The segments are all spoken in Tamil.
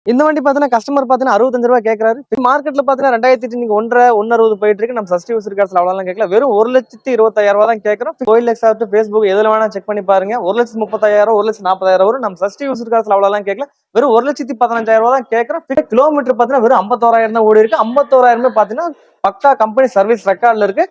இந்த வண்டி பாத்தீங்கன்னா கஸ்டமர் பாத்தீங்கன்னா 65 ரூபாய் கேட்கறாரு. மார்க்கெட்ல பாத்தீங்கன்னா 2000 நீங்க 1.60 போயிட்டு இருக்கு. நம்ம சஸ்டி யூசர் கார்ஸ்ல அவ்வளவு கேட்கல. வெறும் 1,25,000 ரூபாய் தான் கேட்கறோம். OLX ஆகட்டும், Facebook எதுல வேணா செக் பண்ணி பாருங்க. 1,35,000 1,40,000 வரும். நம்ம சஸ்டி யூசர் கார்ஸ்ல அவ்வளவு கேட்கல. வெறும் 1,15,000 ரூபாய் தான் கேட்கறோம். கிலோமீட்டர் பாத்தீங்கன்னா வெறும் 51,000 தான் ஓடி இருக்கு. 51,000 பாத்தீங்கன்னா பக்கா கம்பெனி சர்வீஸ் ரெக்கார்ட்ல இருக்கு.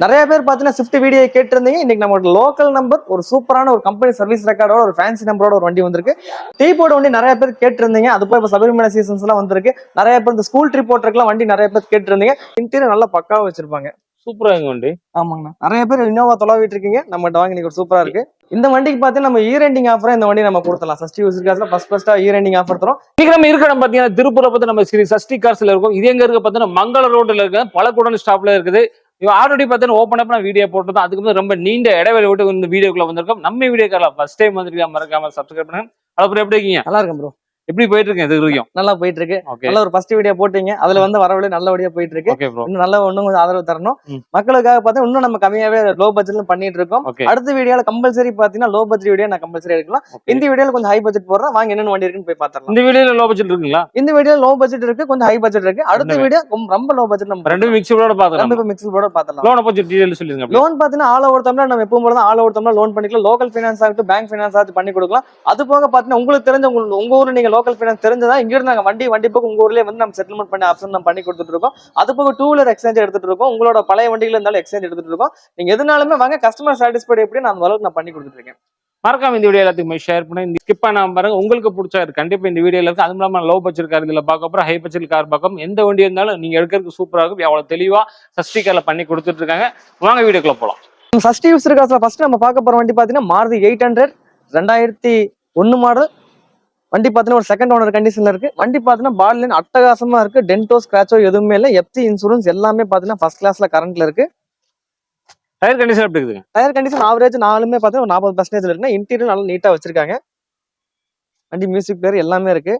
நிறைய பேர் பாத்தீங்கன்னா ஸ்விஃப்ட் வீடியோ கேட்டிருந்தீங்க. இன்னைக்கு நம்ம லோக்கல் நம்பர் ஒரு சூப்பரான ஒரு கம்பெனி சர்வீஸ் ரெக்கார்டோட ஒரு ஃபேன்சி நம்பரோட ஒரு வண்டி வந்திருக்கு. டீ போர்டு வண்டி நிறைய பேர் கேட்டிருந்தீங்க. அது போய் இப்ப சபரிமலை சீசன்ஸ் எல்லாம் வந்திருக்கு. நிறைய பேர் இந்த ஸ்கூல் ட்ரிப் போட்டிருக்கலாம் வண்டி நிறைய பேர் கேட்டிருந்தீங்க. இன்டீரியர் நல்லா பக்காவா வச்சிருப்பாங்க. சூப்பரா இருக்கு வண்டி. ஆமாங்கண்ணா. நிறைய பேர் இனோவா தொலைவிட்டு இருக்கீங்க. நம்மகிட்ட வாங்கி இன்னைக்கு ஒரு சூப்பரா இருக்கு. இந்த வண்டிக்கு பாத்தீங்கன்னா நம்ம ஈரெண்டிங் ஆஃபரா இந்த வண்டி நம்ம கொடுத்தலாம். சஸ்டி யூசர் கார்ஸ்ல ஃபர்ஸ்டா ஈரெண்டிங் ஆஃபர் தரோம். இன்னைக்கு நம்ம இருக்கிற இடம் பாத்தீங்கன்னா திருப்பூரை பத்தி நம்ம ஸ்ரீ சஷ்டி கார்ஸ்ல இருக்கும். இது எங்க இருக்கு பாத்தீங்கன்னா மங்கள ரோட்ல இருக்கு, பழக்குடன் ஸ்டாப்ல இருக்குது. ஆல்ரெடி பாத்தீங்கன்னா ஓப்பன் அப் நான் வீடியோ போட்டோம். அதுக்கு வந்து ரொம்ப நீண்ட இடைவெளி விட்டு இந்த வீடியோக்குள்ள வந்திருக்கோம். நம்ம வீடியோக்கால ஃபர்ஸ்ட் டைம் வந்துருக்கா மறக்காம சப்ஸ்கிரைப் பண்ணுங்க. அப்புறம் எப்படி இருக்கீங்க? நல்லா இருக்கும் ப்ரோ. எப்படி போயிட்டு இருக்கு இது வரைக்கும்? நல்லா போயிட்டு இருக்கு. நல்ல ஒரு ஃபர்ஸ்ட் வீடியோ போட்டீங்க. அதுல வந்து வரவழி நல்லபடியா போயிட்டு இருக்கு. இன்னும் நல்ல இன்னும் கொஞ்சம் ஆதரவு தரணும். மக்களுக்காக பார்த்தா இன்னும் நம்ம கம்மியாவே லோ பட்ஜெட்ல பண்ணிட்டு இருக்கோம். அடுத்த வீடியோல கம்பல்சரி பாத்தீங்கன்னா லோ பட்ஜெட் வீடியோ நான் கம்பல்சரி எடுக்கலாம். இந்த வீடியோல கொஞ்சம் ஹை பட்ஜெட் போடுறேன். வாங்க என்னென்ன வண்டி இருக்குன்னு போய் பாத்துறலாம். இந்த வீடியோல லோ பட்ஜெட் இருக்குங்களா? இந்த வீடியோ லோ பட்ஜெட் இருக்கு, கொஞ்சம் ஹை பட்ஜெட் இருக்கு. அடுத்த வீடியோ ரொம்ப லோ பட்ஜெட் நம்ம ரெண்டு மிக்ஸோட பாத்துறோம். நம்ம மிக்ஸோட பாத்துறலாம். லோன் பட்ஜெட் டீடைல் சொல்லுங்க. லோன் பாத்தீங்கன்னா ஆல் ஓவர் தமிழ்நாடு நம்ம எப்பவும் போல தான் ஆல் ஓவர் தமிழ்நாடு லோன் பண்ணிக்கலாம். லோக்கல் ஃபைனான்ஸ் ஆகட்டும், பேங்க் ஃபைனான்ஸ் ஆகட்டும் பண்ணி கொடுக்கலாம். அது போக பாத்தீங்கன்னா உங்களுக்கு தெரிஞ்ச உங்க ஊர்ல நீங்க லோக்கல் ஃபைனான்ஸ் தெரிஞ்சதா இங்க இருந்து நாங்க வண்டி போக உங்க ஊர்லயே வந்து நம்ம செட்டில்மெண்ட் பண்ணி ஆப்ஷன் நம்ம பண்ணி கொடுத்துட்டு இருக்கோம். அது போக 2 வீலர் எக்ஸ்சேஞ்ச் எடுத்துட்டு இருக்கோம். உங்களோட பழைய வண்டிகள் இருந்தாலும் எக்ஸ்சேஞ்ச் எடுத்துட்டு இருக்கோம். நீங்க எதுனாலுமே வாங்க, கஸ்டமர் சாட்டிஸ்ஃபைட் எப்படி நான் அந்த அளவுக்கு நான் பண்ணி கொடுத்துட்டு இருக்கேன். மறக்காம இந்த வீடியோ எல்லாத்துக்குமே ஷேர் பண்ணி இந்த ஸ்கிப் பண்ணாம பாருங்க. உங்களுக்கு பிடிச்சா கண்டிப்பா இந்த வீடியோல இருக்கு. அது இல்லாம லோ பட்ஜெட் கார் இதுல பார்க்க போறோம், ஹை பட்ஜெட் கார் பார்க்கும். எந்த வண்டி இருந்தாலும் நீங்க எடுக்கிறதுக்கு சூப்பரா இருக்கும். எவ்வளவு தெளிவா சஷ்டி கார்ல பண்ணி கொடுத்துட்டு இருக்காங்க. வாங்க வீடியோக்குள்ள போலாம். சஷ்டி யூசர் கார்ஸ்ல ஃபர்ஸ்ட் நம்ம பார்க்க போற வண்டி பாத்தீங்கன்னா மாருதி 800 2001 மாடல் வண்டி பாத்தீங்கன்னா ஒரு செகண்ட் ஓனர் கண்டிஷன்ல இருக்கு. வண்டி பாத்தீங்கன்னா பாடி லைன் அட்டகாசமா இருக்கு. டென்டோ ஸ்கிராச்சோ எதுவுமே இல்ல. எஃப்சி இன்சூரன்ஸ் எல்லாமே பாத்தீங்கன்னா ஃபர்ஸ்ட் கிளாஸ்ல கரண்ட்ல இருக்கு. டயர் கண்டிஷன் எப்படி இருக்குங்க? டயர் கண்டிஷன் ஆவரேஜ் 4மே பாத்தீங்கன்னா 40% இருக்குன்னா இன்டீரியர் நல்லா நீட்டா வச்சிருக்காங்க. வண்டி மியூசிக் பிளேயர் எல்லாமே இருக்கு.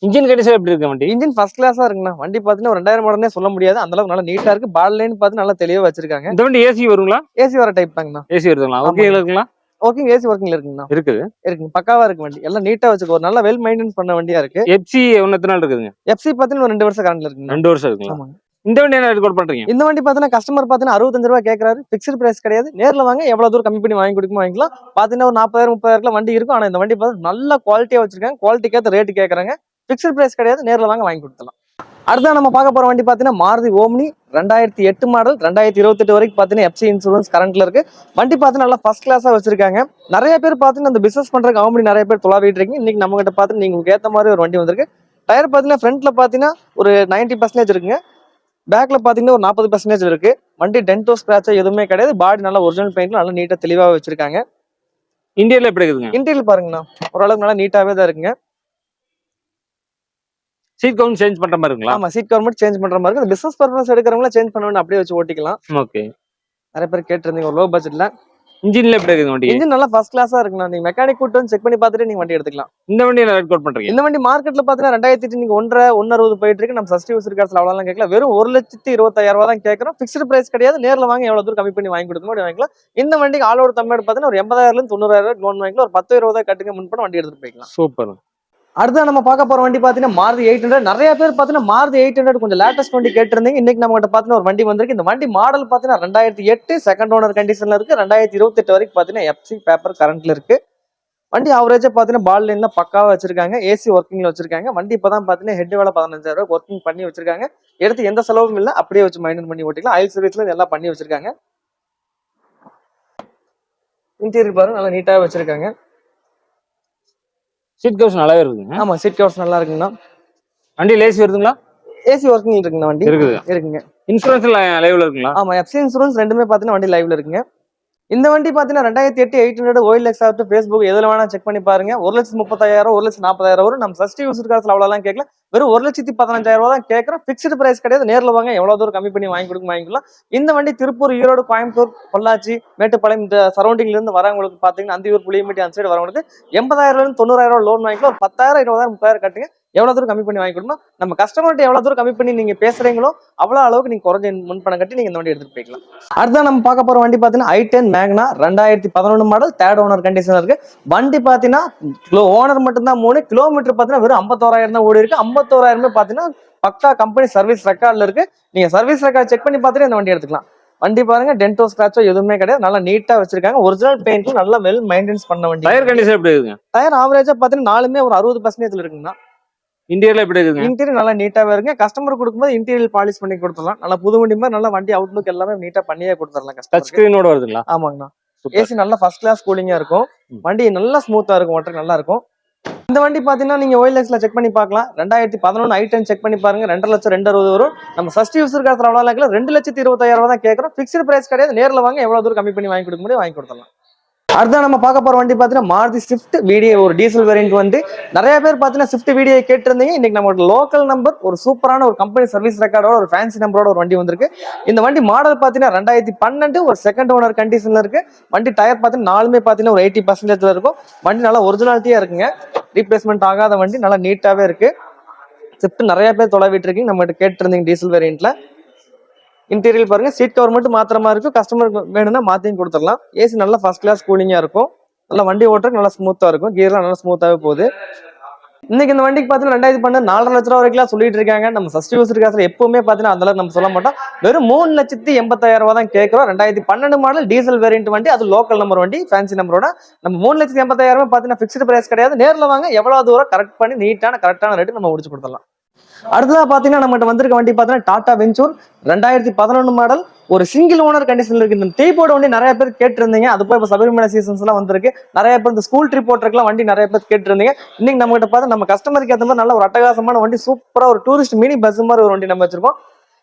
இன்ஜின் கண்டிஷன் எப்படி இருக்கு? வண்டி இன்ஜின் ஃபர்ஸ்ட் கிளாஸா இருக்குண்ணா. வண்டி பாத்தீங்கன்னா 2000 மாடல்னே சொல்ல முடியாது, அந்த அளவுக்கு நல்லா நீட்டா இருக்கு. பாடி லைன் பாத்து நல்லா தெளிவா வச்சிருக்காங்க. இந்த வண்டி ஏசி வருங்களா? ஏசி வர டைப் தாங்கண்ணா. ஏசி வருதுங்களா? ஓகே இருக்குங்களா? ஓகேங்க, ஏசி ஒர்க்கிங்ல இருக்குங்கண்ணா. இருக்குது இருக்குங்க, பக்காவா இருக்கு. வண்டி எல்லாம் நீட்டா வச்சுக்கோ, நல்ல வெல் மெயின்டெனன்ஸ் பண்ண வண்டியா இருக்கு. எஃப்சி எத்தனை நாள் இருக்குதுங்க? எஃப்சி பாத்தீங்கன்னா 2 வருஷம் கரண்ட்ல இருக்குங்க. 2 வருஷம் இருக்குங்களா? இந்த வண்டி என்ன ரெக்கார்ட் பண்றீங்க? இந்த வண்டி பாத்தீங்கன்னா கஸ்டமர் பாத்தீங்கன்னா 65 ரூபாய் கேட்கறாரு. பிக்ஸ்ட் பிரைஸ் கிடையாது. நேர்ல வாங்க, எவ்வளவு தூரம் கம்மி பண்ணி வாங்கி கொடுக்குமோ வாங்கிக்கலாம். பாத்தீங்கன்னா ஒரு 40,000 30,000 வண்டி இருக்கும். ஆனா இந்த வண்டி பாத்தீங்கன்னா நல்ல குவாலிட்டியா வச்சிருக்காங்க. குவாலிட்டிக்கு ஏற்ற ரேட் கேட்கறாங்க. பிக்ஸ்ட் பிரைஸ் கிடையாது. நேர்ல வாங்க வாங்கி கொடுத்துலாம். அடுத்த நம்ம பார்க்க போற வண்டி பாத்தீங்கன்னா மாருதி ஓம்னி 2008 மாடல் 2028 வரைக்கும் பாத்தீங்கன்னா எஃப்சி இன்சூரன்ஸ் கரண்ட்ல இருக்கு. வண்டி பாத்தீங்கன்னா நல்லா ஃபர்ஸ்ட் கிளாஸா வச்சிருக்காங்க. நிறைய பேர் பாத்தீங்கன்னா இந்த பிசினஸ் பண்றதுக்கு அவங்க நிறைய பேர் தொலைவிட்டு இருக்கீங்க. இன்னைக்கு நம்ம கிட்ட பாத்தீங்கன்னா நீங்க உங்களுக்கு ஏத்த மாதிரி ஒரு வண்டி வந்திருக்கு. டயர் பாத்தீங்கன்னா ஃப்ரண்ட்ல பாத்தீங்கன்னா ஒரு 90% இருக்குங்க. பேக்ல பாத்தீங்கன்னா ஒரு 40% இருக்கு. வண்டி டென்டோ ஸ்கிராச்சோ எதுவுமே கிடையாது. பாடி நல்லா ஒரிஜினல் பெயிண்ட்ல நல்லா நீட்டா தெளிவா வச்சிருக்காங்க. இன்டீரியர்ல எப்படி இருக்குங்க? இன்டீரியர் பாருங்கண்ணா, ஓரளவுக்கு நல்லா நீட்டாவே தான் இருக்குங்க. சீட் கவுண்ட் சேஞ்ச் பண்ற மாதிரி இருக்குங்களா? ஆமா, சீட் கவர் மட்டும் சேஞ்ச் பண்ற மாதிரி இருக்கு. பிசினஸ் பர்பஸ் எடுக்கிறவங்க சேஞ்ச் பண்ண வேண்டிய அப்படியே வச்சு ஓட்டிக்கலாம். ஓகே. நிறைய பேர் கேட்டிருந்தீங்க ஒரு லோ பட்ஜெட்ல. இன்ஜின்ல எப்படி இருக்கு வண்டி? இன்ஜின் நல்லா ஃபர்ஸ்ட் கிளாஸா இருக்குண்ணா. நீங்க மெக்கானிக் கூட்டு வந்து செக் பண்ணி பார்த்துட்டு நீங்க வண்டி எடுத்துக்கலாம். இந்த வண்டி என்ன ரெக்கார்ட் பண்றீங்க? இந்த வண்டி மார்க்கெட்ல பாத்தீங்கன்னா 2000 நீங்க 1.60 போயிட்டு இருக்கு. நம்ம சஸ்டி யூசர் கார்ஸ்ல அவ்வளவு கேட்கல. வெறும் 1,25,000 ரூபாய் தான் கேட்கறோம். பிக்ஸ்ட் பிரைஸ் கிடையாது. நேர்ல வாங்க, எவ்வளவு தூரம் கம்மி பண்ணி வாங்கி கொடுக்க முடியும் வாங்கிக்கலாம். இந்த வண்டிக்கு ஆல் ஓவர் தமிழ்நாடு பாத்தீங்கன்னா ஒரு 80,000 இருந்து 90,000 லோன் வாங்கிக்கலாம். ஒரு 10,000 கட்டுங்க முன்பணம் வண்டி எடுத்துட்டு போய்க்கலாம். சூப்பர். அடுத்து நம்ம பார்க்க போற வண்டி பாத்தீங்கன்னா மாருதி 800. நிறைய பேர் பாத்தீங்கன்னா மாருதி 800 கொஞ்சம் லேட்டஸ்ட் வண்டி கேட்டிருந்தீங்க. இன்னைக்கு நம்ம கிட்ட பாத்தீங்கன்னா ஒரு வண்டி வந்திருக்கு. இந்த வண்டி மாடல் பாத்தீங்கன்னா 2008 செகண்ட் ஓனர் கண்டிஷன்ல இருக்கு. 2028 வரைக்கும் பாத்தீங்கன்னா எஃப்சி பேப்பர் கரண்ட்ல இருக்கு. வண்டி ஆவரேஜா பாத்தீங்கன்னா பால் லைன்ல பக்காவா வச்சிருக்காங்க. ஏசி ஒர்க்கிங்ல வச்சிருக்காங்க. வண்டி இப்பதான் பாத்தீங்கன்னா ஹெட் வேலை 15,000 ஒர்க்கிங் பண்ணி வச்சிருக்காங்க. எடுத்து எந்த செலவும் இல்ல, அப்படியே வச்சு மெயின்டைன் பண்ணி ஓட்டிக்கலாம். ஆயில் சர்வீஸ்ல எல்லாம் பண்ணி வச்சிருக்காங்க. இன்டீரியர் பாருங்க நல்லா நீட்டாவே வச்சிருக்காங்க. சீட் கவர்ஸ் நல்லாவே இருக்குங்க. ஆமா, சீட் கவர்ஸ் நல்லா இருக்குங்கண்ணா. வண்டி லேசி வருதுங்களா? ஏசி ஒர்க்கிங் இருக்குங்க. வண்டி இருக்குங்க. இன்சூரன்ஸ் லைவ்ல இருக்குங்களா? ஆமா, எஃப்சி இன்சூரன்ஸ் ரெண்டுமே பாத்தீங்கன்னா வண்டி லைவ்ல இருக்குங்க. இந்த வண்டி பாத்தீங்கன்னா 2008 800 OLX ஆகட்டும், Facebook எதுல வேணா செக் பண்ணி பாருங்க. 1,35,000 1,40,000 வரும். நம்ம சஸ்டி யூசர் கார்ஸ்ல அவ்வளவு கேட்கல. வெறும் 1,15,000 தான் கேட்கறோம். பிக்ஸ்ட் பிரைஸ் கிடையாது. நேர்ல வாங்க, எவ்வளவு தூரம் கம்மி பண்ணி வாங்கி கொடுக்க வாங்கிக்கலாம். இந்த வண்டி திருப்பூர், ஈரோடு, கோயம்புத்தூர், பொள்ளாச்சி, மேட்டுப்பாளையம் இந்த சரௌண்டிங்ல இருந்து வரவங்களுக்கு பாத்தீங்கன்னா அந்தியூர், புளியம்பட்டி அந்த சைடு வரவங்களுக்கு 80,000 இருந்து 90,000 லோன் வாங்கிக்கலாம். ஒரு 10,000 20,000 30,000 கட்டுங்க. எவ்வளவு தூரம் கம்மி பண்ணி வாங்கி கொடுக்கணும், நம்ம கஸ்டமர்கிட்ட எவ்வளவு தூரம் கம்மி பண்ணி நீங்க பேசுறீங்களோ அவ்வளவு அளவுக்கு நீங்க குறைஞ்ச முன்பணம் கட்டி நீங்க இந்த வண்டி எடுத்துட்டு போய்க்கலாம். அடுத்த நம்ம பார்க்க போற வண்டி பாத்தீங்கன்னா i10 மேக்னா 2011 மாடல், தேர்ட் ஓனர் கண்டிஷன் இருக்கு. வண்டி பாத்தீங்கன்னா ஓனர் மட்டும் தான் 3 கிலோமீட்டர் பாத்தீங்கன்னா வெறும் 51,000 தான் ஓடி இருக்கு. 51,000 பாத்தீங்கன்னா பக்கா கம்பெனி சர்வீஸ் ரெக்கார்ட்ல இருக்கு. நீங்க சர்வீஸ் ரெக்கார்ட் செக் பண்ணி பார்த்துட்டு இந்த வண்டி எடுத்துக்கலாம். வண்டி பாருங்க, டென்டோ ஸ்கிராச்சோ எதுவுமே கிடையாது, நல்லா நீட்டா வச்சிருக்காங்க. ஒரிஜினல் பெயிண்ட், நல்லா வெல் மெயின்டைன்ஸ் பண்ண வண்டி. டயர் கண்டிஷன் எப்படி இருக்குங்க? டயர் ஆவரேஜா பாத்தீங்கன்னா நாலுமே ஒரு 60% இருக்குங்கண்ணா. இன்டீரியர்ல எப்படி இருக்குங்க? இன்டீரியர் நல்லா நீட்டாவே இருக்கு. கஸ்டமர் கொடுக்கும்போது இன்டீரியர் பாலிஷ் பண்ணி கொடுத்துடலாம். நல்லா புது வண்டி மாதிரி நல்லா வண்டி அவுட்லுக் எல்லாமே நீட்டா பண்ணியே கொடுத்துடலாம். டச் ஸ்கிரீனோட வருதுங்களா? ஆமாங்கண்ணா. ஏசி நல்லா ஃபர்ஸ்ட் கிளாஸ் கூலிங்கா இருக்கும். வண்டி நல்லா ஸ்மூத்தா இருக்கும், ஓட்டர் நல்லா இருக்கும். இந்த வண்டி பாத்தீங்கன்னா நீங்க OLXல செக் பண்ணி பார்க்கலாம். 2011 i10 செக் பண்ணி பாருங்க. 2,02,60 வரும். நம்ம ஃபர்ஸ்ட் யூசர் காசுல அவ்வளவு இல்ல, 2,25,000 தான் கேட்கறோம். பிக்ஸ்டு பிரைஸ் கிடையாது. நேர்ல வாங்க, எவ்வளவு தூரம் கம்மி பண்ணி வாங்கி கொடுக்க முடியும் வாங்கி கொடுத்துடலாம். அடுத்த நம்ம பார்க்க போற வண்டி பாத்தீங்கன்னா மாருதி ஸ்விஃப்ட் VDI, ஒரு டீசல் வேரியன்ட் வண்டி. நிறைய பேர் பாத்தீங்கன்னா ஸ்விஃப்ட் VDI கேட்டிருந்தீங்க. இன்னைக்கு நம்ம லோக்கல் நம்பர், ஒரு சூப்பரான ஒரு கம்பெனி சர்வீஸ் ரெக்கார்டோட, ஒரு ஃபேன்சி நம்பரோட ஒரு வண்டி வந்திருக்கு. இந்த வண்டி மாடல் பாத்தீங்கன்னா 2012, ஒரு செகண்ட் ஓனர் கண்டிஷன்ல இருக்கு. வண்டி டயர் பாத்தீங்கன்னா நாலுமே பாத்தீங்கன்னா ஒரு 80% இருக்கும். வண்டி நல்லா ஒரிஜினாலிட்டியா இருக்குங்க, ரீப்ளேஸ்மெண்ட் ஆகாத வண்டி, நல்லா நீட்டாவே இருக்கு. ஸ்விஃப்ட் நிறைய பேர் தொலைவிட்டு இருக்கீங்க, நம்ம கிட்ட கேட்டிருந்தீங்க டீசல் வேரியன்ட்ல. இன்டீரியர் பாருங்க, சீட் கவர் மட்டும் மாத்திரமா இருக்கும். கஸ்டமருக்கு வேணும்னா மாத்தியும் கொடுத்துடலாம். ஏசி நல்லா ஃபர்ஸ்ட் கிளாஸ் கூலிங்கா இருக்கும். நல்லா வண்டி ஓட்டுறதுக்கு நல்லா ஸ்மூத்தா இருக்கும். கியர்லாம் நல்லா ஸ்மூத்தாவே போகுது. இன்னைக்கு இந்த வண்டிக்கு பாத்தீங்கன்னா 2012 4,5 லட்ச ரூபா வரைக்கும் சொல்லிட்டு இருக்காங்க. நம்ம ஃபர்ஸ்ட் யூசர் காசுல எப்பவுமே பாத்தீங்கன்னா அந்த அளவுக்கு நம்ம சொல்ல மாட்டோம். வெறும் 3,80,000 தான் கேட்கிறோம். 2012 மாடல் டீசல் வேரியன்ட் வண்டி, அது லோக்கல் நம்பர் வண்டி, ஃபேன்சி நம்பரோட. நம்ம 3,80,000 பாத்தீங்கன்னா பிக்ஸ்டு பிரைஸ் கிடையாது. நேர்ல வாங்க, எவ்வளவு தூரம் கரெக்ட் பண்ணி நீட்டான கரெக்டான ரேட்டு நம்ம முடிச்சு கொடுத்துடலாம். அடுத்ததா பாத்தீங்கன்னா நம்மகிட்ட வந்திருக்க வண்டி பாத்தீங்கன்னா டாடா வெஞ்சூர் 2011 மாடல், ஒரு சிங்கிள் ஓனர் கண்டிஷன்ல இருக்கு. இந்த டீபோர்டு வண்டி நிறைய பேர் கேட்டிருந்தீங்க. அது போய் இப்ப சபரிமலை சீசன்ஸ் எல்லாம் வந்திருக்கு. நிறைய பேர் இந்த ஸ்கூல் ட்ரிப் போட்டுருக்கலாம் வண்டி நிறைய பேர் கேட்டிருந்தீங்க. இன்னைக்கு நம்ம கிட்ட பார்த்து நம்ம கஸ்டமருக்கு ஏற்ற மாதிரி நல்ல ஒரு அட்டகாசமான வண்டி, சூப்பரா ஒரு டூரிஸ்ட் மினி பஸ் மாதிரி ஒரு வண்டி நம்ம வச்சிருக்கோம்.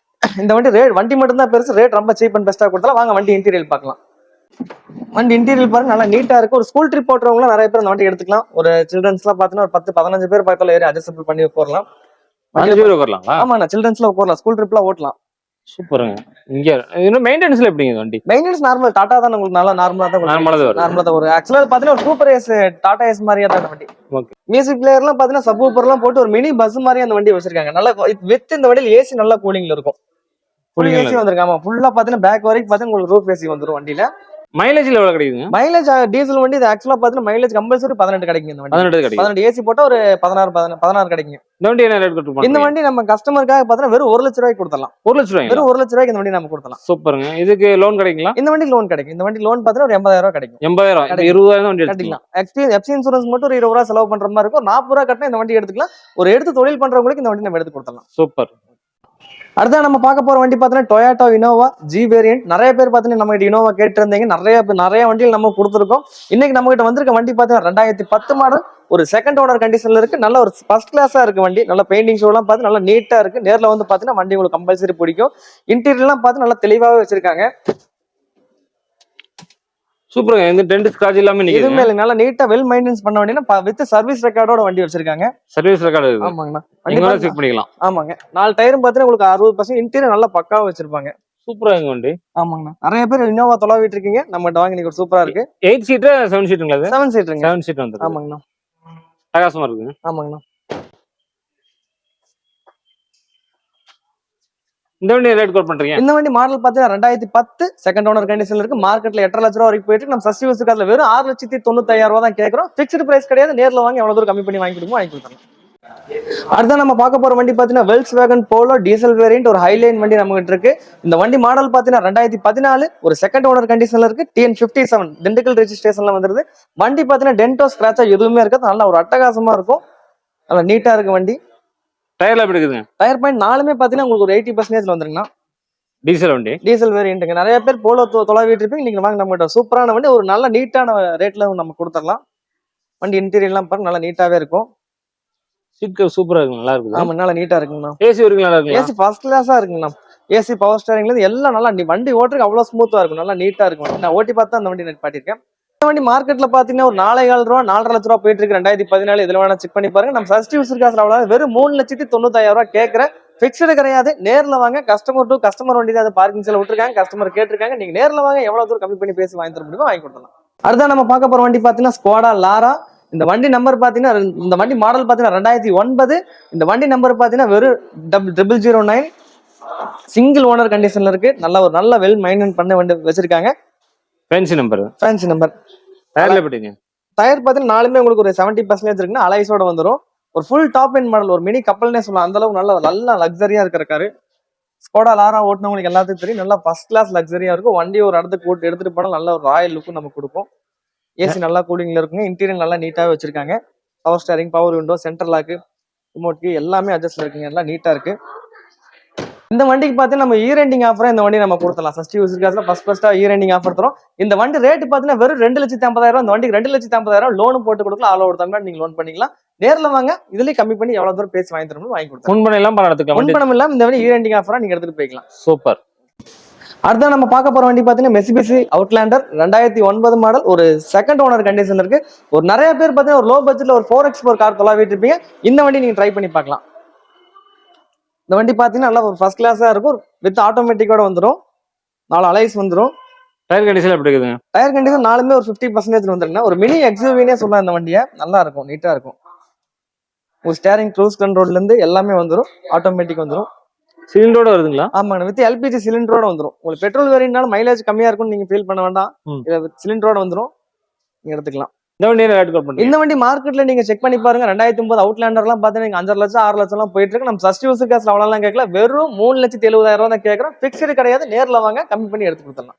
இந்த வண்டி வண்டி மட்டும் தான் பெருசு, ரேட் ரொம்ப சீப் அண்ட் பெஸ்டா கொடுத்தாலும். வாங்க வண்டி இன்டீரியர் பார்க்கலாம். வண்டி இன்டீரியர் பாருங்க, நல்லா நீட்டா இருக்கு. ஒரு ஸ்கூல் ட்ரிப் போட்டுறவங்க நிறைய பேர் அந்த வண்டி எடுத்துக்கலாம். ஒரு சில்ட்ரன்ஸ் எல்லாம் பாத்தீங்கன்னா ஒரு 10-15 பேர் பக்கத்துல ஏறி அட்ஜஸ்ட் பண்ணி போறலாம். ஆமாண்ணா, சில்ட்ரன்ஸ்ல போறலாம், ஸ்கூல் ட்ரிப்லாம் ஓட்டலாம். சூப்பருங்க. இங்க இன்னும் மெயின்டெனன்ஸ்ல எப்படிங்க வண்டி? மெயின்டெனன்ஸ் நார்மல், டாடா தான் உங்களுக்கு நல்லா நார்மலா தான் வரும். ஆக்சுவலா பாத்தீங்கன்னா ஒரு சூப்பர் ஏஸ், டாடா ஏஸ் மாதிரியா தான் வண்டி. மியூசிக் பிளேயர் எல்லாம் பாத்தீங்கன்னா சப் ஊப்பர் எல்லாம் போட்டு ஒரு மினி பஸ் மாதிரி அந்த வண்டி வச்சிருக்காங்க. நல்லா வித் இந்த வண்டியில ஏசி நல்லா கூலிங்ல இருக்கும். ஃபுல் ஏசி வந்திருக்கு. ஆமா, ஃபுல்லா பாத்தீங்கன்னா பேக் வரைக்கும் பாத்தீங்கன்னா உங்களுக்கு ரூஃப் ஏசி வந்துரும் வண்டியில. மைலேஜ்ல எவ்வளவு கிடைக்குங்க? மைலேஜ் டீசல் வண்டி இது ஆக்சுவலா பாத்தீங்கன்னா மைலேஜ் கம்பல்சரி 18 கிடைக்கும். இந்த வண்டி 18 ஏசி போட்டா ஒரு 16 கிடைக்கும். இந்த வண்டி என்ன ரேட் கொடுத்து? இந்த வண்டி நம்ம கஸ்டமருக்காக பாத்தீங்கன்னா வெறும் 1 லட்ச ரூபாய்க்கு கொடுத்தலாம். 1 லட்ச ரூபாய்? வெறும் 1 லட்ச ரூபாய்க்கு இந்த வண்டி நம்ம கொடுத்தலாம். சூப்பருங்க. இதுக்கு லோன் கிடைக்குங்களா? இந்த வண்டி லோன் கிடைக்கும். இந்த வண்டி லோன் பாத்தீங்கன்னா ஒரு 80,000 ரூபாய் கிடைக்கும். 80,000 20,000 வண்டி எடுத்துக்கலாம். எஃப்சி இன்சூரன்ஸ் மட்டும் ஒரு 20 ரூபாய் செலவு பண்ற மாதிரி இருக்கும். 40 ரூபாய் கட்டினா இந்த வண்டி எடுத்துக்கலாம். ஒரு எடுத்து தொழில் பண்றவங்களுக்கு இந்த வண்டி நம்ம எடுத்து கொடுத்தலாம். சூப்பர். அடுத்த நம்ம பார்க்க போற வண்டி பாத்தீங்கன்னா டொயோட்டா இனோவா G வேரியன்ட். நிறைய பேர் பாத்தீங்கன்னா நம்ம கிட்ட இனோவா கேட்டிருந்தீங்க. நிறைய வண்டிகள் நம்ம கொடுத்துருக்கோம். இன்னைக்கு நம்ம கிட்ட வந்திருக்க வண்டி பாத்தீங்கன்னா 2010 மாடல், ஒரு செகண்ட் ஓனர் கண்டிஷன்ல இருக்கு. நல்ல ஒரு ஃபர்ஸ்ட் கிளாஸா இருக்கு வண்டி. நல்ல பெயிண்டிங் ஷோ எல்லாம் பார்த்து நல்லா நீட்டா இருக்கு. நேர்ல வந்து பாத்தீங்கன்னா வண்டி உங்களுக்கு கம்பல்சரி பிடிக்கும். இன்டீரியர் எல்லாம் பார்த்து நல்லா தெளிவாவே வச்சிருக்காங்க. சூப்பருங்க. இந்த டென்ட் ஸ்கிராட்ச் எல்லாமே நிக்குது. எதுவுமே இல்ல, நல்லா நீட்டா வெல் மெயின்டெனன்ஸ் பண்ண வண்டினா வித் சர்வீஸ் ரெக்கார்டோட வண்டி வச்சிருக்காங்க. சர்வீஸ் ரெக்கார்ட் இருக்கு. ஆமாங்கண்ணா, நீங்க செக் பண்ணிக்கலாம். ஆமாங்க. 4 டயரும் பாத்தீங்கன்னா உங்களுக்கு 60% இன்டீரியர் நல்லா பக்காவா வச்சிருப்பாங்க. சூப்பரா இருக்கு வண்டி. ஆமாங்கண்ணா, நிறைய பேர் இனோவா தொலைவிட்டு இருக்கீங்க. நம்மகிட்ட வாங்கி நீங்க சூப்பரா இருக்கு. 8 சீட் 7 சீட்டுங்களா? 7 சீட்டுங்க. 7 சீட் வந்து. ஆமாங்கண்ணா, பிரகாசமா இருக்கு. ஆமாங்கண்ணா. இந்த வண்டி ரேட் கோட் பண்றீங்க? இந்த வண்டி மாடல் பாத்தீங்கன்னா 2010 செகண்ட் ஓனர் கண்டிஷன்ல இருக்கு. மார்க்கெட்ல 8.5 லட்ச ரூபா வரைக்கும் போயிட்டு நம்ம ஃபர்ஸ்ட் யூசர் கார்ல வெறும் 6,95,000 ரூபா தான் கேட்கறோம். பிக்ஸ்டு பிரைஸ் கிடையாது. நேர்ல வாங்க, எவ்வளவு தூரம் கம்மி பண்ணி வாங்கி கொடுத்தோம். அடுத்த நம்ம பார்க்க போற வண்டி பாத்தீங்கன்னா வெல்ஸ்வேகன் போலோ டீசல் வேரியன்ட், ஒரு ஹைலைன் வண்டி நம்ம கிட்ட இருக்கு. இந்த வண்டி மாடல் பாத்தீங்கன்னா 2014, ஒரு செகண்ட் ஓனர் கண்டிஷன்ல இருக்கு. TN57 திண்டுக்கல் ரெஜிஸ்ட்ரேஷன்ல வந்துருது. வண்டி பாத்தீங்கன்னா டென்டோ ஸ்கிராச்சா எதுவுமே இருக்காது. நல்லா ஒரு அட்டகாசமா இருக்கும். நல்லா நீட்டா இருக்கு வண்டி. டயர்ல எப்படி இருக்குதுங்க? டயர் பாயிண்ட் நாலுமே பாத்தீங்கன்னா உங்களுக்கு ஒரு 80% வந்துருங்கண்ணா. டீசல் வண்டி, டீசல் வேரியன்ட்டுங்க. நிறைய பேர் போலோ தொலைவிட்டு இருப்பீங்க. நீங்க வாங்க, நம்ம கிட்ட சூப்பரான வண்டி, ஒரு நல்ல நீட்டான ரேட்ல நம்ம கொடுத்துடலாம். வண்டி இன்டீரியர் எல்லாம் பாருங்க, நல்லா நீட்டாவே இருக்கும். சீட் சூப்பரா இருக்கு, நல்லா இருக்குது. ஆமா, நல்லா நீட்டா இருக்குங்கண்ணா. ஏசி இருக்கு, நல்லா இருக்கு. ஏசி ஃபர்ஸ்ட் கிளாஸா இருக்குங்கண்ணா. ஏசி பவர் ஸ்டேரிங்ல இருந்து எல்லாம் நல்லா வண்டி ஓட்டுறதுக்கு அவ்வளவு ஸ்மூத்தா இருக்கும். நல்லா நீட்டா இருக்கும். நான் ஓட்டி பார்த்தா அந்த வண்டி நெட் பாட்டிருக்கேன். இந்த வண்டி மார்க்கெட்ல பாத்தீங்கன்னா ஒரு 4,4 ரூபா 4.5 லட்ச ரூபா போயிட்டு இருக்கு. 2014. இதுல வேணா செக் பண்ணி பாருங்க. நம்ம ஃபர்ஸ்ட் யூசர் காசுல அவ்வளவு வெறும் 3,95,000 ரூபாய் கேட்கறேன். பிக்ஸ்டு கிடையாது. நேர்ல வாங்க, கஸ்டமர் டு கஸ்டமர் வண்டி தான் பார்க்கிங் செல்ல விட்டுருக்காங்க. கஸ்டமர் கேட்டிருக்காங்க. நீங்க நேர்ல வாங்க, எவ்வளவு தூரம் கம்மி பண்ணி பேசி வாங்கி தர முடியுமோ வாங்கி கொடுக்கலாம். அடுத்த நம்ம பார்க்க போற வண்டி பாத்தீங்கன்னா ஸ்கோடா லாரா இந்த வண்டி நம்பர் பாத்தீங்கன்னா இந்த வண்டி மாடல் பாத்தீங்கன்னா 2009. இந்த வண்டி நம்பர் பாத்தீங்கன்னா வெறும் 0009 சிங்கிள் ஓனர் கண்டிஷன்ல இருக்கு. நல்ல வெல் மெயின்டைன் பண்ண வண்டி வச்சிருக்காங்க. ஃபேன்சி நம்பர் டயர்ல எப்படிங்க? டயர் பாத்தீங்கன்னா நாலுமே உங்களுக்கு ஒரு 70% இருக்குன்னா அலைஸோட வந்துடும். ஒரு ஃபுல் டாப் எண்ட் மாடல், ஒரு மினி கப்பல்னே சொல்லலாம். அந்த அளவுக்கு நல்ல லக்ஸரியா இருக்கிற காரு. ஸ்கோடா லாரா ஓட்டுனவங்களுக்கு எல்லாத்துக்கும் தெரியும், நல்லா ஃபர்ஸ்ட் கிளாஸ் லக்ஸரியா இருக்கும். வண்டி ஒரு இடத்துக்கு கூட்டு எடுத்துட்டு போனா நல்ல ஒரு ராயல் லுக்கும் நமக்கு கொடுக்கும். ஏசி நல்லா கூலிங்ல இருக்குங்க. இன்டீரியர் நல்லா நீட்டாவே வச்சிருக்காங்க. Power steering, power window, centre lock, remote key எல்லாமே அட்ஜஸ்ட்ல இருக்குங்க. எல்லாம் நீட்டா இருக்கு. இந்த வண்டிக்கு பாத்தீங்கன்னா நம்ம ஈரெண்டிங் ஆஃபரா இந்த வண்டி நம்ம கொடுத்தலாம். சஸ்டி யூசர் காசுல ஃபர்ஸ்டா ஈரெண்டிங் ஆஃபர் தரும். இந்த வண்டி ரேட் பாத்தீங்கன்னா வெறும் 2,50,000. இந்த வண்டிக்கு 2,50,000 லோன் போட்டு கொடுக்கலாம். ஆல் ஓவர் தமிழ்நாடு நீங்க லோன் பண்ணிக்கலாம். நேர்ல வாங்க, இதுலயே கம்மி பண்ணி எவ்வளவு தூரம் பேசி வாங்கி தரணும் வாங்கி கொடுத்தோம். முன்பணம் எல்லாம் பணம் எடுத்துக்கலாம். முன்பணம் இல்லாம இந்த வண்டி ஈரெண்டிங் ஆஃபரா நீங்க எடுத்துட்டு போய்க்கலாம். சூப்பர். அடுத்த நம்ம பார்க்க போற வண்டி பாத்தீங்கன்னா மெசிபிசி அவுட்லாண்டர் 2009 மாடல். ஒரு செகண்ட் ஓனர் கண்டிஷன்ல இருக்கு. ஒரு நிறைய பேர் பாத்தீங்கன்னா ஒரு லோ பட்ஜெட்ல ஒரு 4x4 கார் தொலைவிட்டு இருப்பீங்க. இந்த வண்டி நீங்க ட்ரை பண்ணி பார்க்கலாம். இந்த வண்டி பாத்தீங்கன்னா நல்லா ஒரு ஃபர்ஸ்ட் கிளாஸா இருக்கும். வித் ஆட்டோமேட்டிக்கோட வந்துடும். 4 அலைஸ் வந்துடும். டயர் கண்டிஷன் எப்படி இருக்குதுங்க? டயர் கண்டிஷன் நாலுமே ஒரு 50% வந்துருங்க. ஒரு மினி எக்ஸ்யூவினே சொல்லலாம். இந்த வண்டியை நல்லா இருக்கும், நீட்டா இருக்கும். ஒரு ஸ்டேரிங், க்ரூஸ் கண்ட்ரோல்ல இருந்து எல்லாமே வந்துடும். ஆட்டோமேட்டிக் வந்துடும். சிலிண்டரோட வருதுங்களா? ஆமாங்க, வித் எல்பிஜி சிலிண்டரோட வந்துடும். உங்களுக்கு பெட்ரோல் வேரியன்ட்னால மைலேஜ் கம்மியா இருக்கும்னு நீங்க ஃபீல் பண்ண வேண்டாம். சிலிண்டரோட வந்துடும், நீங்க எடுத்துக்கலாம். இந்த வண்டி ரேட் கோட் பண்ணுங்க. இந்த வண்டி மார்க்கெட்ல நீங்க செக் பண்ணி பாருங்க. 2009 அவுட்லாண்டர் எல்லாம் பாத்தீங்கன்னா 5 லட்சம் 6 லட்சம் எல்லாம் போயிட்டு இருக்கு. நம்ம சஸ்டி யூசர் காசுல அவ்வளவு கேட்கல. வெறும் 3,70,000 தான் கேட்கறோம். பிக்ஸ்டு கிடையாது. நேர்ல வாங்க, கம்மி பண்ணி எடுத்து கொடுத்துடலாம்.